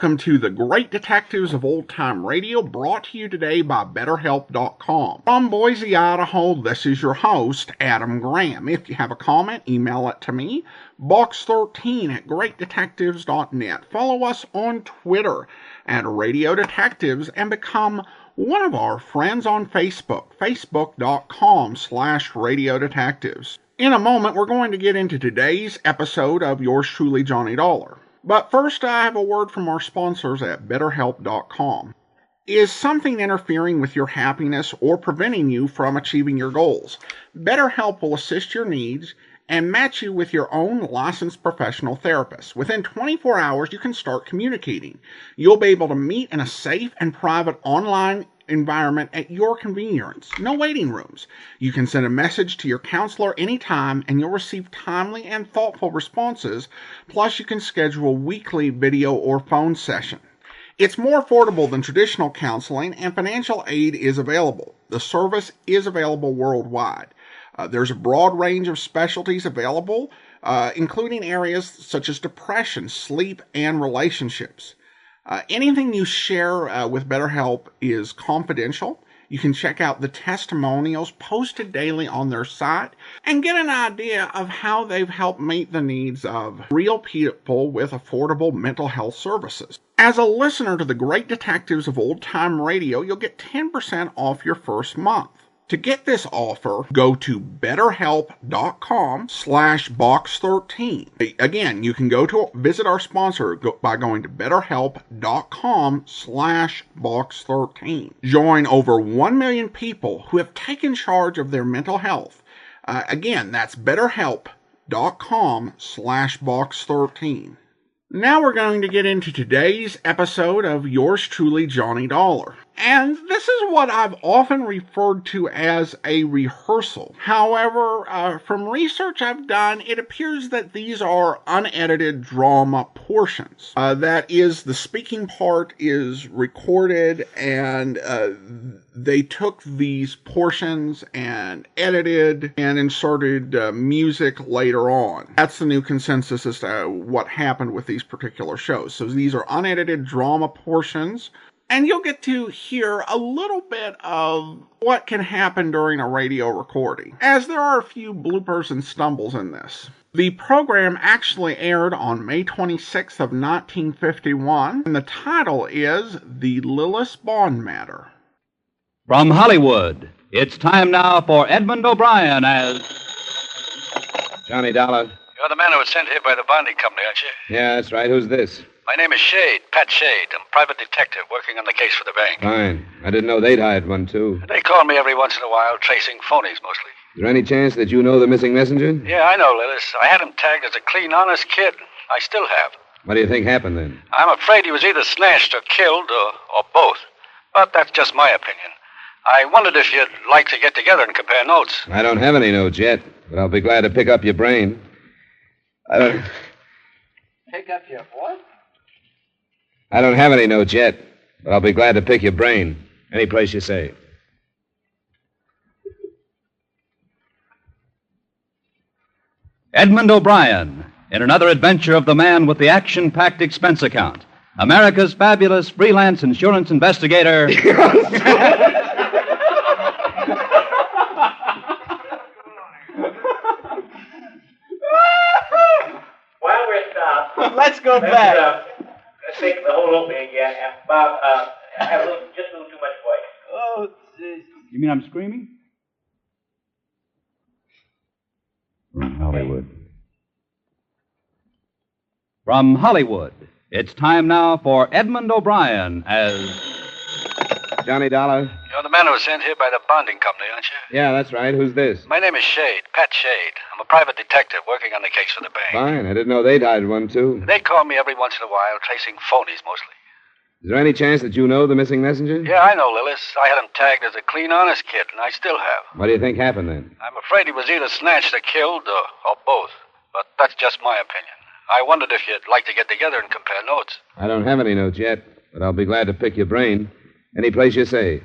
welcome to the Great Detectives of Old Time Radio, brought to you today by BetterHelp.com. From Boise, Idaho, this is your host, Adam Graham. If you have a comment, email it to me, box13@greatdetectives.net. Follow us on Twitter at Radio Detectives and become one of our friends on Facebook, facebook.com/Radio Detectives. In a moment, we're going to get into today's episode of yours truly, Johnny Dollar. But first, I have a word from our sponsors at BetterHelp.com. Is something interfering with your happiness or preventing you from achieving your goals? BetterHelp will assist your needs and match you with your own licensed professional therapist. Within 24 hours, you can start communicating. You'll be able to meet in a safe and private online environment at your convenience. No waiting rooms. You can send a message to your counselor anytime and you'll receive timely and thoughtful responses. Plus, you can schedule weekly video or phone session. It's more affordable than traditional counseling and financial aid is available. The service is available worldwide. There's a broad range of specialties available, including areas such as depression, sleep, and relationships. Anything you share with BetterHelp is confidential. You can check out the testimonials posted daily on their site and get an idea of how they've helped meet the needs of real people with affordable mental health services. As a listener to the Great Detectives of Old Time Radio, you'll get 10% off your first month. To get this offer, go to betterhelp.com/box13. Again, you can visit our sponsor by going to betterhelp.com/box13. Join over 1 million people who have taken charge of their mental health. Again, that's betterhelp.com/box13. Now we're going to get into today's episode of yours truly, Johnny Dollar. And this is what I've often referred to as a rehearsal. However, from research I've done, it appears that these are unedited drama portions. That is, the speaking part is recorded and they took these portions and edited and inserted music later on. That's the new consensus as to what happened with these particular shows. So these are unedited drama portions. And you'll get to hear a little bit of what can happen during a radio recording, as there are a few bloopers and stumbles in this. The program actually aired on May 26th of 1951, and the title is The Lillis Bond Matter. From Hollywood, it's time now for Edmund O'Brien as Johnny Dollar. You're the man who was sent here by the bonding company, aren't you? Yeah, that's right. Who's this? My name is Shade, Pat Shade. I'm a private detective working on the case for the bank. Fine. I didn't know they'd hired one, too. They call me every once in a while, tracing phonies mostly. Is there any chance that you know the missing messenger? Yeah, I know, Lillis. I had him tagged as a clean, honest kid. I still have. What do you think happened then? I'm afraid he was either snatched or killed, or both. But that's just my opinion. I wondered if you'd like to get together and compare notes. I don't have any notes yet, but I'll be glad to pick up your brain. Pick up your what? I don't have any notes yet, but I'll be glad to pick your brain. Any place you say. Edmund O'Brien in another adventure of the man with the action-packed expense account, America's fabulous freelance insurance investigator. While we're stopped, Let's go back. Let's take the whole opening again. Bob, I have just a little too much voice. Oh, geez. You mean I'm screaming? From Hollywood. From Hollywood, it's time now for Edmund O'Brien as Johnny Dollar? You're the man who was sent here by the bonding company, aren't you? Yeah, that's right. Who's this? My name is Shade, Pat Shade. I'm a private detective working on the case for the bank. Fine. I didn't know they'd hired one, too. They call me every once in a while, tracing phonies mostly. Is there any chance that you know the missing messenger? Yeah, I know, Lillis. I had him tagged as a clean, honest kid, and I still have. What do you think happened then? I'm afraid he was either snatched or killed, or both. But that's just my opinion. I wondered if you'd like to get together and compare notes. I don't have any notes yet, but I'll be glad to pick your brain. Any place you say.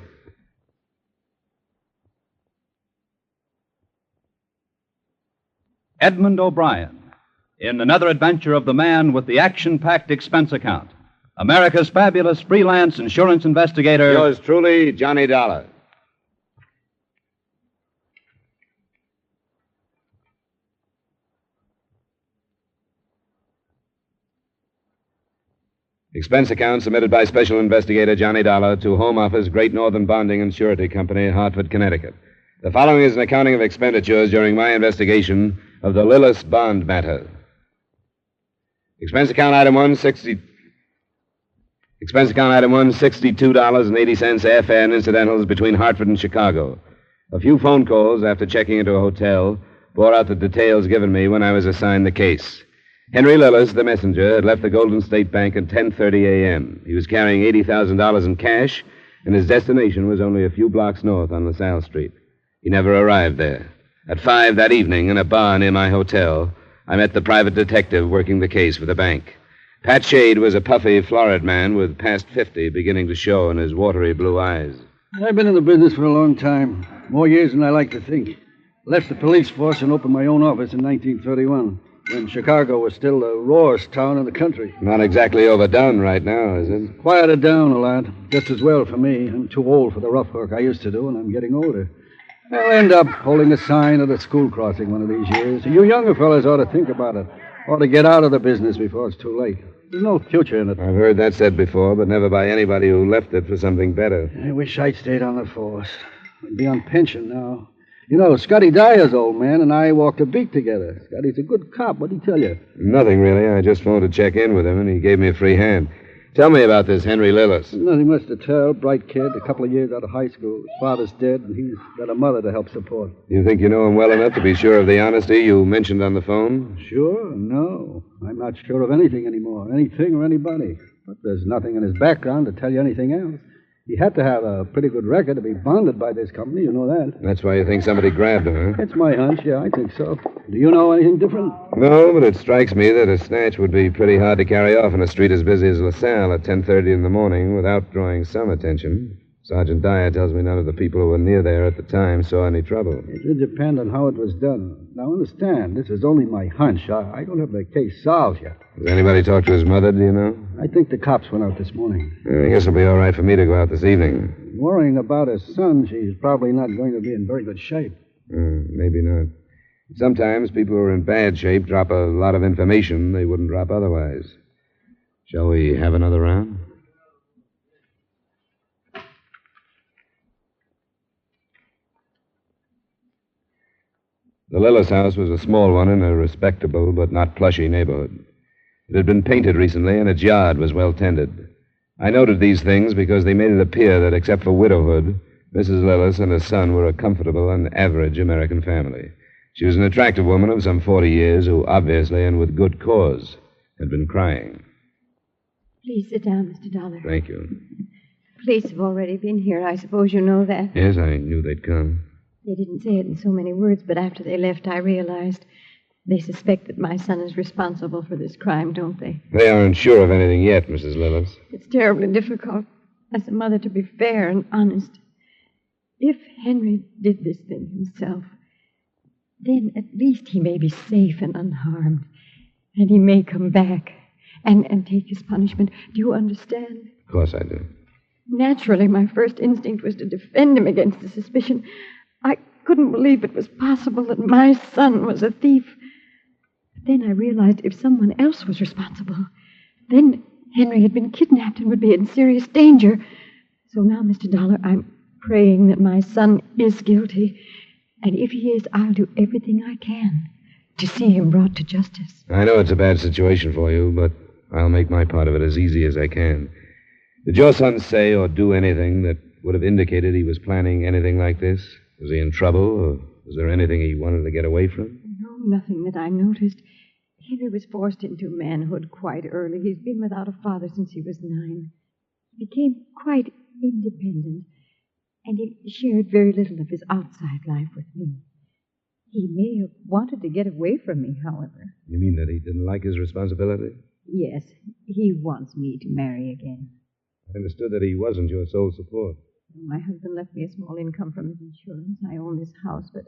Edmund O'Brien in another adventure of the man with the action-packed expense account, America's fabulous freelance insurance investigator. Yours truly, Johnny Dollar. Expense account submitted by Special Investigator Johnny Dollar to Home Office, Great Northern Bonding and Surety Company, Hartford, Connecticut. The following is an accounting of expenditures during my investigation of the Lillis bond matter. Expense account item 160. Expense account item 1, $62.80 airfare and incidentals between Hartford and Chicago. A few phone calls after checking into a hotel bore out the details given me when I was assigned the case. Henry Lillis, the messenger, had left the Golden State Bank at 10:30 a.m. He was carrying $80,000 in cash, and his destination was only a few blocks north on LaSalle Street. He never arrived there. At 5 that evening, in a bar near my hotel, I met the private detective working the case for the bank. Pat Shade was a puffy, florid man with past 50 beginning to show in his watery blue eyes. I've been in the business for a long time. More years than I like to think. Left the police force and opened my own office in 1931, when Chicago was still the rawest town in the country. Not exactly overdone right now, is it? Quieted down a lot. Just as well for me. I'm too old for the rough work I used to do, and I'm getting older. I'll end up holding a sign at a school crossing one of these years. You younger fellas ought to think about it. Ought to get out of the business before it's too late. There's no future in it. I've heard that said before, but never by anybody who left it for something better. I wish I'd stayed on the force. I'd be on pension now. You know, Scotty Dyer's old man and I walked a beat together. Scotty's a good cop. What'd he tell you? Nothing, really. I just phoned to check in with him, and he gave me a free hand. Tell me about this Henry Lillis. Nothing much to tell. Bright kid, a couple of years out of high school. His father's dead, and he's got a mother to help support. You think you know him well enough to be sure of the honesty you mentioned on the phone? Sure? No. I'm not sure of anything anymore. Anything or anybody. But there's nothing in his background to tell you anything else. He had to have a pretty good record to be bonded by this company. You know that. That's why you think somebody grabbed him, huh? That's my hunch. Yeah, I think so. Do you know anything different? No, but it strikes me that a snatch would be pretty hard to carry off in a street as busy as LaSalle at 10:30 in the morning without drawing some attention. Sergeant Dyer tells me none of the people who were near there at the time saw any trouble. It would depend on how it was done. Now, understand, this is only my hunch. I don't have the case solved yet. Has anybody talked to his mother, do you know? I think the cops went out this morning. I guess it'll be all right for me to go out this evening. Worrying about her son, she's probably not going to be in very good shape. Maybe not. Sometimes people who are in bad shape drop a lot of information they wouldn't drop otherwise. Shall we have another round? The Lillis house was a small one in a respectable but not plushy neighborhood. It had been painted recently, and its yard was well tended. I noted these things because they made it appear that, except for widowhood, Mrs. Lillis and her son were a comfortable and average American family. She was an attractive woman of some 40 years who, obviously and with good cause, had been crying. Please sit down, Mr. Dollar. Thank you. Police have already been here. I suppose you know that. Yes, I knew they'd come. They didn't say it in so many words, but after they left, I realized they suspect that my son is responsible for this crime, don't they? They aren't sure of anything yet, Mrs. Lillis. It's terribly difficult, as a mother, to be fair and honest. If Henry did this thing himself, then at least he may be safe and unharmed, and he may come back and take his punishment. Do you understand? Of course I do. Naturally, my first instinct was to defend him against the suspicion. I couldn't believe it was possible that my son was a thief. But then I realized if someone else was responsible, then Henry had been kidnapped and would be in serious danger. So now, Mr. Dollar, I'm praying that my son is guilty. And if he is, I'll do everything I can to see him brought to justice. I know it's a bad situation for you, but I'll make my part of it as easy as I can. Did your son say or do anything that would have indicated he was planning anything like this? Was he in trouble, or was there anything he wanted to get away from? No, nothing that I noticed. Henry was forced into manhood quite early. He's been without a father since he was 9. He became quite independent, and he shared very little of his outside life with me. He may have wanted to get away from me, however. You mean that he didn't like his responsibility? Yes, he wants me to marry again. I understood that he wasn't your sole support. My husband left me a small income from his insurance. I own this house, but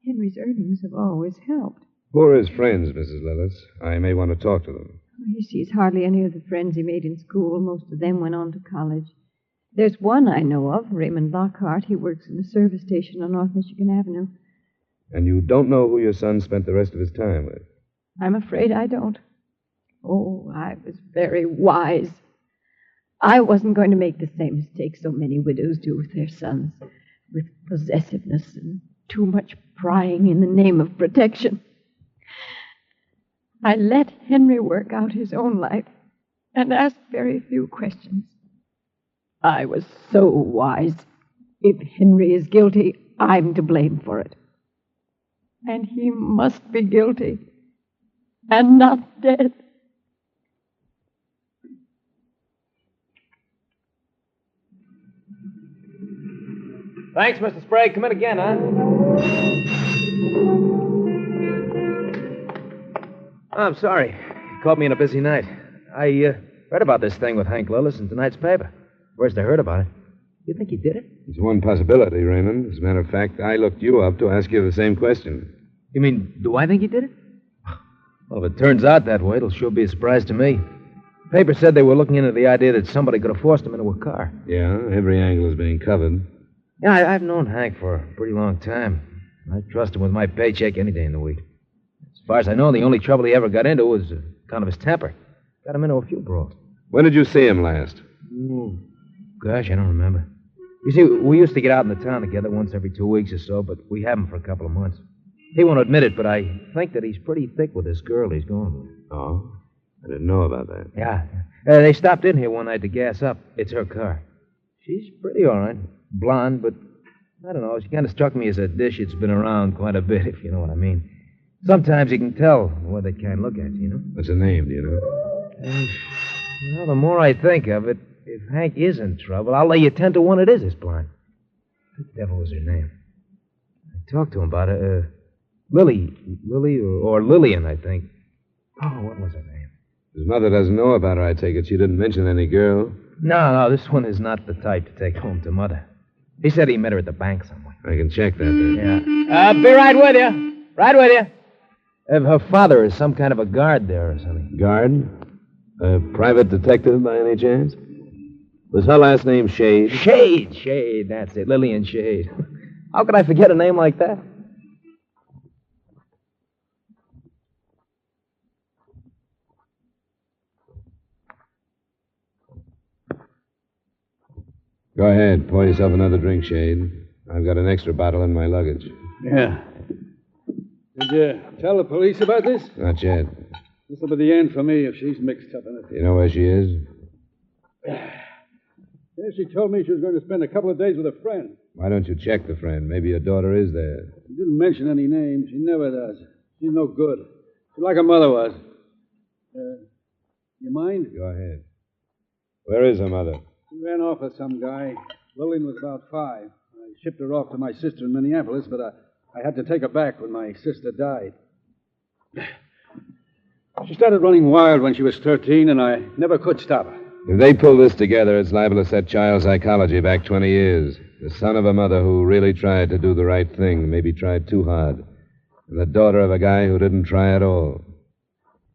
Henry's earnings have always helped. Who are his friends, Mrs. Lillis? I may want to talk to them. He sees hardly any of the friends he made in school. Most of them went on to college. There's one I know of, Raymond Lockhart. He works in the service station on North Michigan Avenue. And you don't know who your son spent the rest of his time with? I'm afraid I don't. Oh, I was very wise. I wasn't going to make the same mistake so many widows do with their sons, with possessiveness and too much prying in the name of protection. I let Henry work out his own life and asked very few questions. I was so wise. If Henry is guilty, I'm to blame for it. And he must be guilty and not dead. Thanks, Mr. Sprague. Come in again, huh? Oh, I'm sorry. You caught me on a busy night. I read about this thing with Hank Lillis in tonight's paper. First I heard about it. You think he did it? It's one possibility, Raymond. As a matter of fact, I looked you up to ask you the same question. You mean, do I think he did it? Well, if it turns out that way, it'll sure be a surprise to me. The paper said they were looking into the idea that somebody could have forced him into a car. Yeah, every angle is being covered. Yeah, I've known Hank for a pretty long time. I trust him with my paycheck any day in the week. As far as I know, the only trouble he ever got into was kind of his temper. Got him into a few brawls. When did you see him last? Gosh, I don't remember. You see, we used to get out in the town together once every 2 weeks or so, but we haven't for a couple of months. He won't admit it, but I think that he's pretty thick with this girl he's going with. Oh? I didn't know about that. Yeah. They stopped in here one night to gas up. It's her car. She's pretty all right. Blonde, but I don't know. She kind of struck me as a dish that's been around quite a bit, if you know what I mean. Sometimes you can tell what they can't look at, you know? What's her name, do you know? Well, the more I think of it, if Hank is in trouble, I'll lay you 10 to 1 it is this blonde. What the devil was her name? I talked to him about her. Lily, or Lillian, I think. Oh, what was her name? His mother doesn't know about her, I take it. She didn't mention any girl. No, this one is not the type to take home to Mother. He said he met her at the bank somewhere. I can check that then. Yeah. Be right with you. Right with you. If her father is some kind of a guard there or something. Guard? A private detective by any chance? Was her last name Shade? Shade, that's it. Lillian Shade. How could I forget a name like that? Go ahead. Pour yourself another drink, Shade. I've got an extra bottle in my luggage. Yeah. Did you tell the police about this? Not yet. This will be the end for me if she's mixed up in it. You know where she is? Yeah, she told me she was going to spend a couple of days with a friend. Why don't you check the friend? Maybe your daughter is there. She didn't mention any names. She never does. She's no good. She's like her mother was. You mind? Go ahead. Where is her mother? She ran off with some guy. Lillian was about 5. I shipped her off to my sister in Minneapolis, but I had to take her back when my sister died. She started running wild when she was 13, and I never could stop her. If they pull this together, it's liable to set child psychology back 20 years. The son of a mother who really tried to do the right thing, maybe tried too hard. And the daughter of a guy who didn't try at all.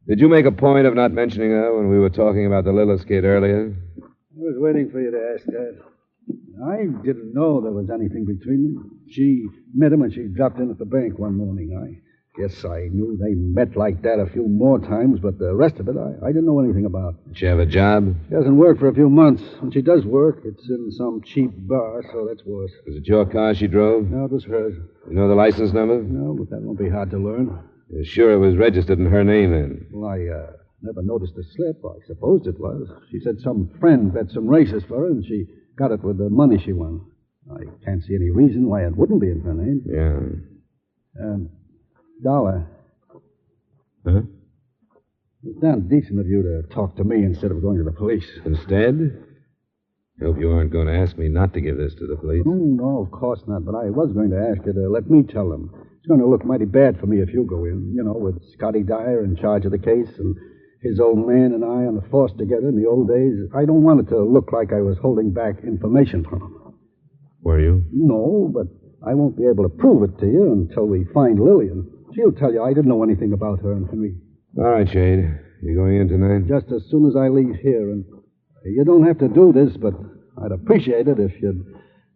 Did you make a point of not mentioning her when we were talking about the Lillis kid earlier? I was waiting for you to ask that. I didn't know there was anything between them. She met him when she dropped in at the bank one morning. I guess I knew they met like that a few more times, but the rest of it I didn't know anything about. Did she have a job? She hasn't worked for a few months. When she does work, it's in some cheap bar, so that's worse. Was it your car she drove? No, it was hers. You know the license number? No, but that won't be hard to learn. You're sure it was registered in her name, then? Well, I never noticed the slip. I supposed it was. She said some friend bet some races for her, and she got it with the money she won. I can't see any reason why it wouldn't be in her name. Yeah. Dollar. Huh? It's damn decent of you to talk to me instead of going to the police. Instead? I hope you aren't going to ask me not to give this to the police. Oh, no, of course not. But I was going to ask you to let me tell them. It's going to look mighty bad for me if you go in, with Scotty Dyer in charge of the case and his old man and I on the force together in the old days. I don't want it to look like I was holding back information from him. Were you? No, but I won't be able to prove it to you until we find Lillian. She'll tell you I didn't know anything about her and Henry. All right, Shade. You going in tonight? Just as soon as I leave here. And you don't have to do this, but I'd appreciate it if you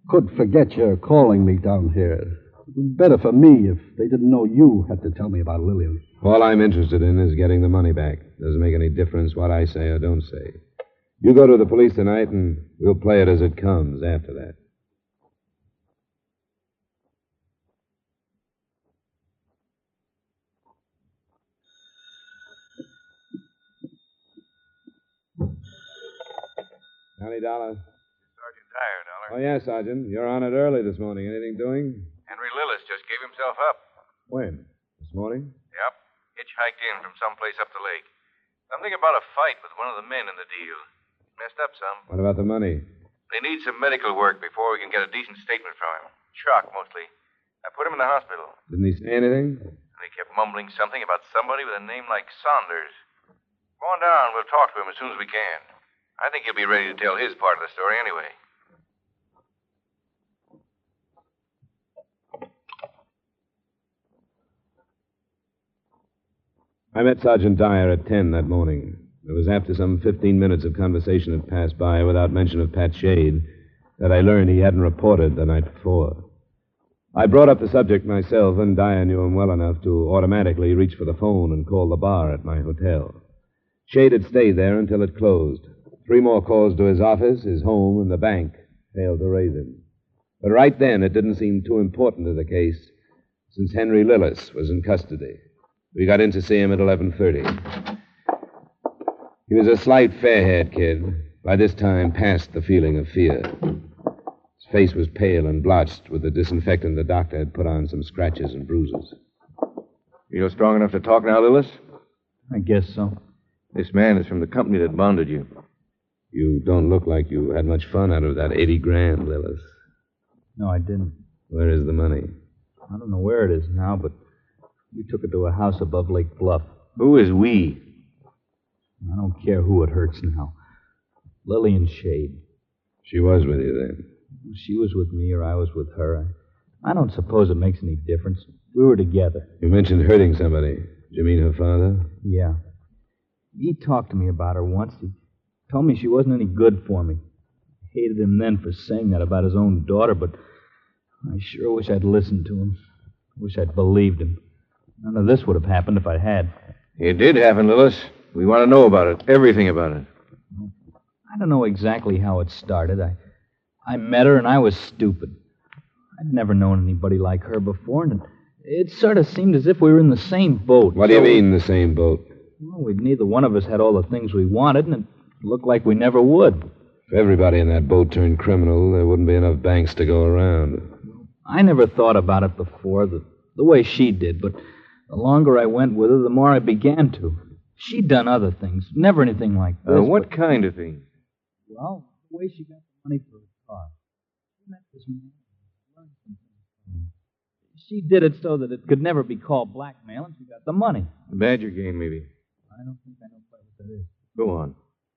could forget your calling me down here. Better for me if they didn't know you had to tell me about Lillian. All I'm interested in is getting the money back. Doesn't make any difference what I say or don't say. You go to the police tonight, and we'll play it as it comes after that. $20. Sergeant Dyer, Dollar. Oh, yeah, Sergeant. You're on it early this morning. Anything doing? Henry Lillis just gave himself up. When? This morning? Yep. Hitchhiked in from someplace up the lake. Something about a fight with one of the men in the deal. Messed up some. What about the money? They need some medical work before we can get a decent statement from him. Shock, mostly. I put him in the hospital. Didn't he say anything? And he kept mumbling something about somebody with a name like Saunders. Go on down. We'll talk to him as soon as we can. I think he'll be ready to tell his part of the story anyway. I met Sergeant Dyer at 10 that morning. It was after some 15 minutes of conversation had passed by without mention of Pat Shade that I learned he hadn't reported the night before. I brought up the subject myself, and Dyer knew him well enough to automatically reach for the phone and call the bar at my hotel. Shade had stayed there until it closed. 3 more calls to his office, his home, and the bank failed to raise him. But right then, it didn't seem too important to the case, since Henry Lillis was in custody. We got in to see him at 11:30. He was a slight, fair-haired kid, by this time past the feeling of fear. His face was pale and blotched with the disinfectant the doctor had put on some scratches and bruises. Feel strong enough to talk now, Lillis? I guess so. This man is from the company that bonded you. You don't look like you had much fun out of that 80 grand, Lillis. No, I didn't. Where is the money? I don't know where it is now, but we took it to a house above Lake Bluff. Who is we? I don't care who it hurts now. Lillian Shade. She was with you then. She was with me or I was with her. I don't suppose it makes any difference. We were together. You mentioned hurting somebody. Do you mean her father? Yeah. He talked to me about her once. He told me she wasn't any good for me. I hated him then for saying that about his own daughter, but I sure wish I'd listened to him. I wish I'd believed him. None of this would have happened if I had. It did happen, Lillis. We want to know about it. Everything about it. I don't know exactly how it started. I met her and I was stupid. I'd never known anybody like her before, and it sort of seemed as if we were in the same boat. What do you mean, the same boat? Well, neither one of us had all the things we wanted, and it looked like we never would. If everybody in that boat turned criminal, there wouldn't be enough banks to go around. I never thought about it before, the way she did, but the longer I went with her, the more I began to. She'd done other things, never anything like this. What kind of thing? Well, the way she got the money for her car. She met this man. She did it so that it could never be called blackmail, and she got the money. The Badger game, maybe. I don't think I know quite what that is. Go on.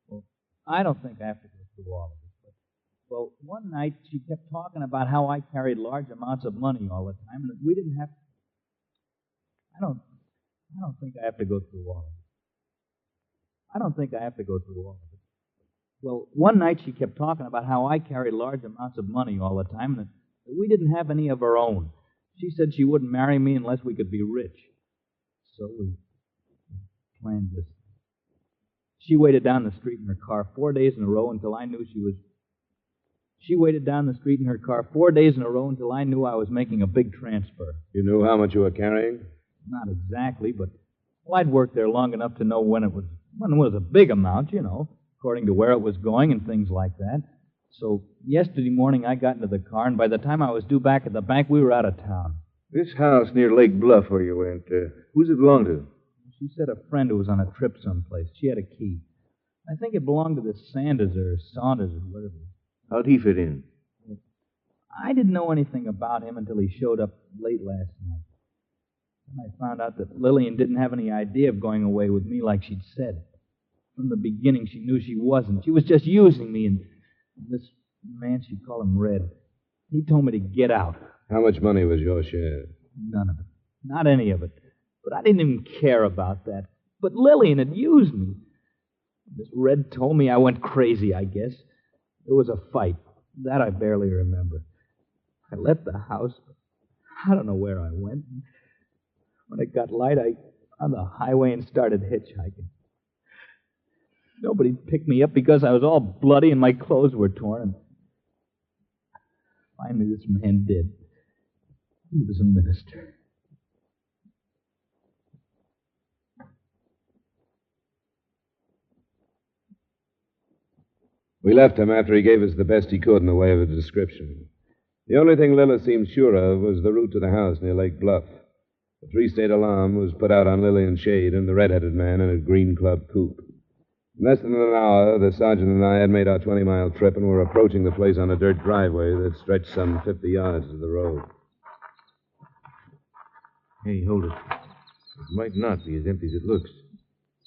Well, I don't think I have to go through all of it. Well, one night she kept talking about how I carried large amounts of money all the time, and that we didn't have to. I don't think I have to go through all of it. I don't think I have to go through all of it. Well, one night she kept talking about how I carried large amounts of money all the time, and that we didn't have any of our own. She said she wouldn't marry me unless we could be rich. So we planned this. She waited down the street in her car 4 days in a row until I knew she was... She waited down the street in her car 4 days in a row until I knew I was making a big transfer. You knew how much you were carrying? Not exactly, but well, I'd worked there long enough to know when it was a big amount, you know, according to where it was going and things like that. So yesterday morning I got into the car, and by the time I was due back at the bank, we were out of town. This house near Lake Bluff where you went, who's it belong to? She said a friend who was on a trip someplace. She had a key. I think it belonged to this Sanders or Saunders or whatever. How'd he fit in? I didn't know anything about him until he showed up late last night. And I found out that Lillian didn't have any idea of going away with me like she'd said. From the beginning, she knew she wasn't. She was just using me, and this man, she'd call him Red, he told me to get out. How much money was your share? None of it. Not any of it. But I didn't even care about that. But Lillian had used me. Miss Red told me I went crazy, I guess. There was a fight. That I barely remember. I left the house. I don't know where I went. When it got light, I on the highway and started hitchhiking. Nobody picked me up because I was all bloody and my clothes were torn. And finally, this man did. He was a minister. We left him after he gave us the best he could in the way of a description. The only thing Lillis seemed sure of was the route to the house near Lake Bluff. The three-state alarm was put out on Lillian Shade and the red-headed man in a green club coupe. In less than an hour, the sergeant and I had made our 20-mile trip and were approaching the place on a dirt driveway that stretched some 50 yards to the road. Hey, hold it. It might not be as empty as it looks.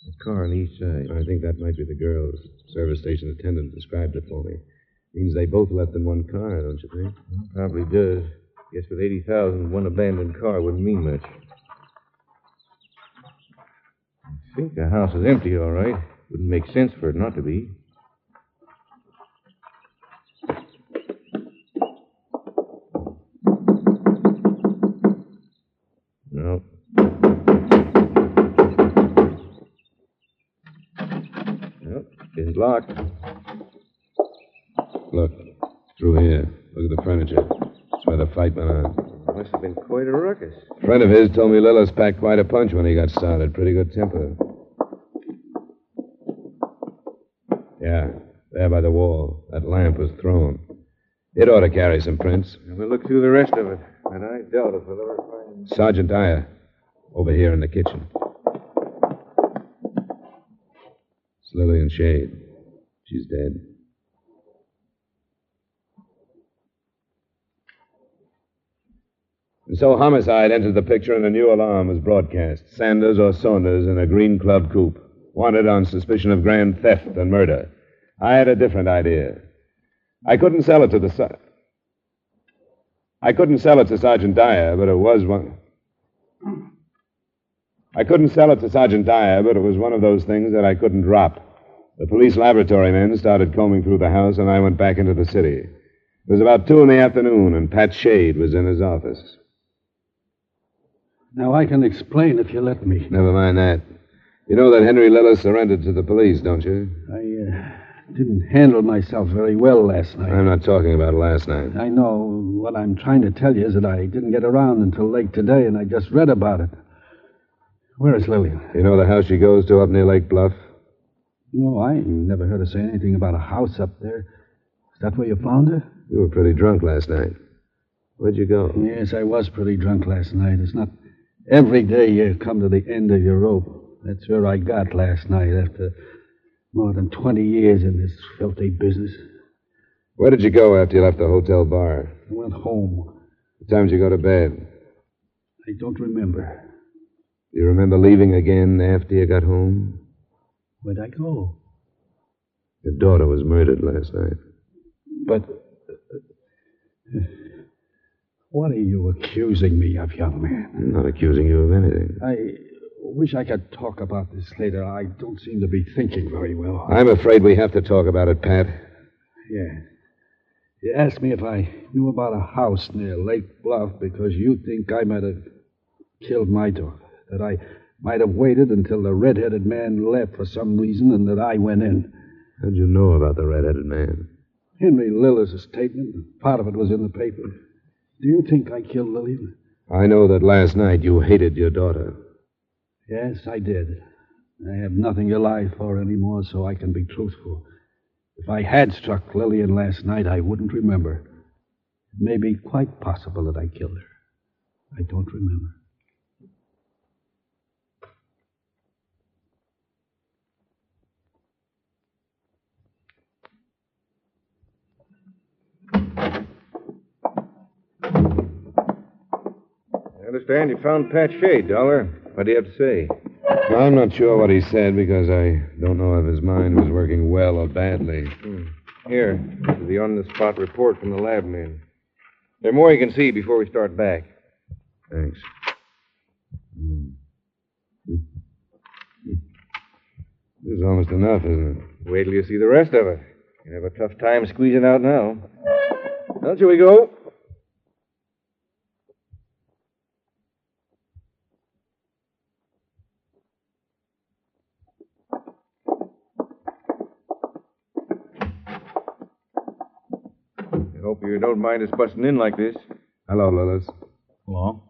A car on the east side. I think that might be the girls. Service station attendant described it for me. Means they both left in one car, don't you think? Probably does. Guess with 80,000, one abandoned car wouldn't mean much. I think the house is empty, all right. Wouldn't make sense for it not to be. No. Nope, it's locked. Look, through here. Look at the furniture. That's where the fight went on. Must have been quite a ruckus. A friend of his told me Lillis packed quite a punch when he got started. Pretty good temper. Yeah, there by the wall. That lamp was thrown. It ought to carry some prints. We'll look through the rest of it. And I doubt if we'll ever find... Sergeant Dyer, over here in the kitchen. It's Lillian Shade. She's dead. And so homicide entered the picture and a new alarm was broadcast. Sanders or Saunders in a green club coupe. Wanted on suspicion of grand theft and murder. I had a different idea. I couldn't sell it to Sergeant Dyer, but it was one... I couldn't sell it to Sergeant Dyer, but it was one of those things that I couldn't drop. The police laboratory men started combing through the house, and I went back into the city. It was about 2 p.m, and Pat Shade was in his office. Now, I can explain if you let me. Never mind that. You know that Henry Lillis surrendered to the police, don't you? I didn't handle myself very well last night. I'm not talking about last night. I know. What I'm trying to tell you is that I didn't get around until late today, and I just read about it. Where is Lillian? You know the house she goes to up near Lake Bluff? No, I never heard her say anything about a house up there. Is that where you found her? You were pretty drunk last night. Where'd you go? Yes, I was pretty drunk last night. It's not every day you come to the end of your rope. That's where I got last night after more than 20 years in this filthy business. Where did you go after you left the hotel bar? I went home. What time did you go to bed? I don't remember. Do you remember leaving again after you got home? Where'd I go? Your daughter was murdered last night. But... what are you accusing me of, young man? I'm not accusing you of anything. I wish I could talk about this later. I don't seem to be thinking very well. I'm afraid we have to talk about it, Pat. Yeah. You asked me if I knew about a house near Lake Bluff because you think I might have killed my daughter. That I might have waited until the red-headed man left for some reason and that I went in. How'd you know about the red-headed man? Henry Lillis' statement. Part of it was in the paper. Do you think I killed Lillian? I know that last night you hated your daughter. Yes, I did. I have nothing to lie for anymore, so I can be truthful. If I had struck Lillian last night, I wouldn't remember. It may be quite possible that I killed her. I don't remember. I understand you found Pat Shade, Dollar. What do you have to say? Well, I'm not sure what he said because I don't know if his mind was working well or badly. Here, this is the on-the-spot report from the lab men. There's more you can see before we start back. Thanks. This is almost enough, isn't it? Wait till you see the rest of it. You have a tough time squeezing out now. Well, shall we go? I hope you don't mind us busting in like this. Hello, Lillis. Hello?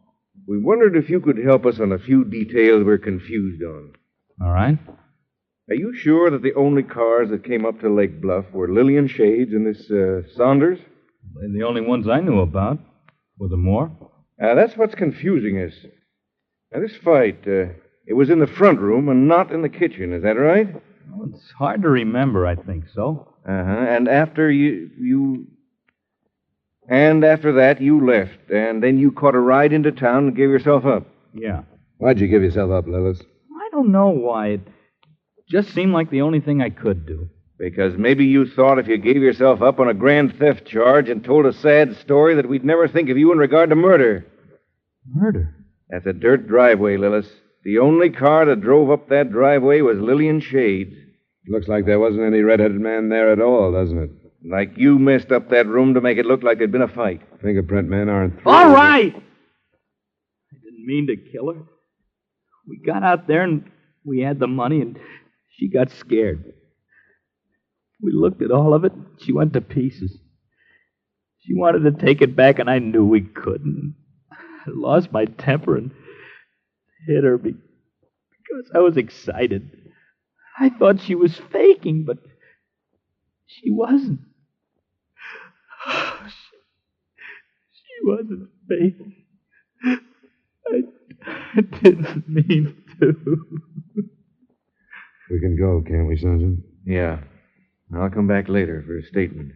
We wondered if you could help us on a few details we're confused on. All right. Are you sure that the only cars that came up to Lake Bluff were Lillian Shades and this Saunders? They're the only ones I knew about. Were there more? That's what's confusing us. Now, this fight, it was in the front room and not in the kitchen, is that right? Well, it's hard to remember, I think so. And after And after that, you left, and then you caught a ride into town and gave yourself up. Yeah. Why'd you give yourself up, Lillis? I don't know why. It just seemed like the only thing I could do. Because maybe you thought if you gave yourself up on a grand theft charge and told a sad story that we'd never think of you in regard to murder. Murder? That's a dirt driveway, Lillis. The only car that drove up that driveway was Lillian Shades. Looks like there wasn't any red-headed man there at all, doesn't it? Like you messed up that room to make it look like there'd been a fight. Fingerprint men aren't... All right! I didn't mean to kill her. We got out there and we had the money and she got scared. We looked at all of it. She went to pieces. She wanted to take it back, and I knew we couldn't. I lost my temper and hit her because I was excited. I thought she was faking, but she wasn't. She wasn't faking. I didn't mean to. We can go, can't we, Sergeant? Yeah. I'll come back later for a statement.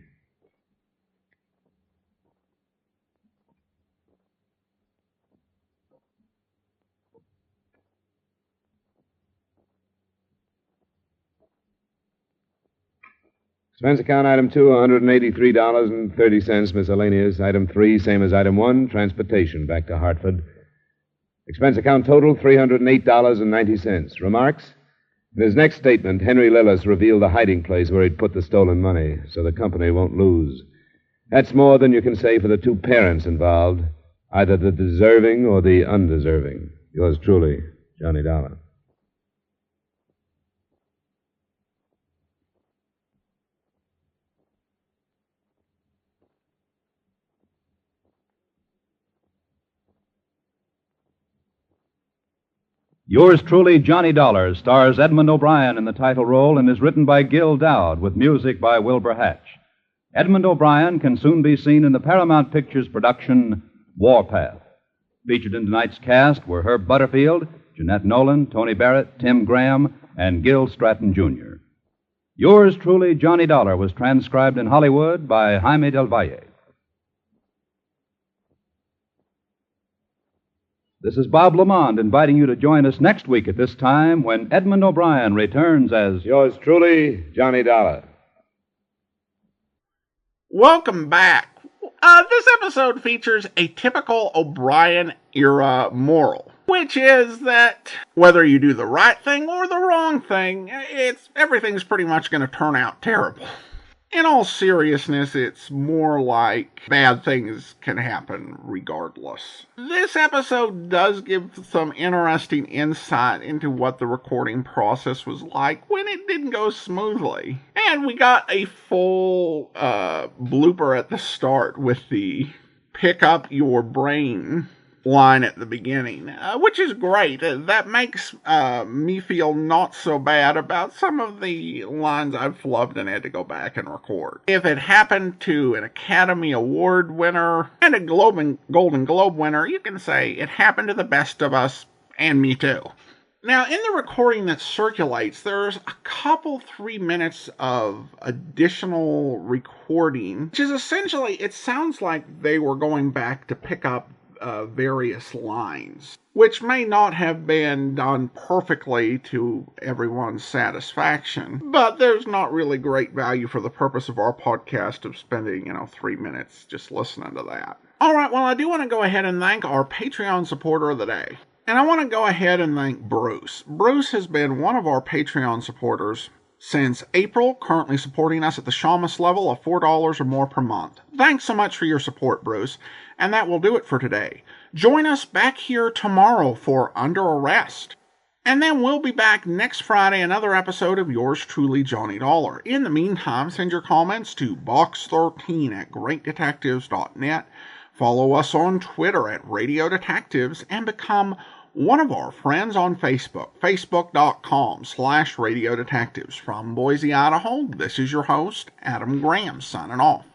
Expense account item 2, $183.30, miscellaneous. Item 3, same as item 1, transportation back to Hartford. Expense account total, $308.90. Remarks? In his next statement, Henry Lillis revealed the hiding place where he'd put the stolen money, so the company won't lose. That's more than you can say for the two parents involved, either the deserving or the undeserving. Yours truly, Johnny Dollar. Yours truly, Johnny Dollar, stars Edmund O'Brien in the title role and is written by Gil Dowd with music by Wilbur Hatch. Edmund O'Brien can soon be seen in the Paramount Pictures production Warpath. Featured in tonight's cast were Herb Butterfield, Jeanette Nolan, Tony Barrett, Tim Graham, and Gil Stratton, Jr. Yours truly, Johnny Dollar, was transcribed in Hollywood by Jaime Del Valle. This is Bob Lamond inviting you to join us next week at this time when Edmund O'Brien returns as... Yours truly, Johnny Dollar. Welcome back. This episode features a typical O'Brien-era moral, which is that whether you do the right thing or the wrong thing, everything's pretty much going to turn out terrible. In all seriousness, it's more like bad things can happen regardless. This episode does give some interesting insight into what the recording process was like when it didn't go smoothly. And we got a full blooper at the start with the pick up your brain line at the beginning, which is great. That makes me feel not so bad about some of the lines I've flubbed and had to go back and record. If it happened to an Academy Award winner and a Golden Globe winner, you can say it happened to the best of us, and me too. Now, in the recording that circulates, there's a couple 3 minutes of additional recording, which is essentially, it sounds like they were going back to pick up various lines, which may not have been done perfectly to everyone's satisfaction, but there's not really great value for the purpose of our podcast of spending, 3 minutes just listening to that. All right, well, I do want to go ahead and thank our Patreon supporter of the day. And I want to go ahead and thank Bruce. Bruce has been one of our Patreon supporters since April, currently supporting us at the Shamus level of $4 or more per month. Thanks so much for your support, Bruce. And that will do it for today. Join us back here tomorrow for Under Arrest. And then we'll be back next Friday, another episode of yours truly, Johnny Dollar. In the meantime, send your comments to box13@greatdetectives.net. Follow us on Twitter at Radio Detectives and become one of our friends on Facebook, facebook.com/Radio Detectives. From Boise, Idaho, this is your host, Adam Graham, signing off.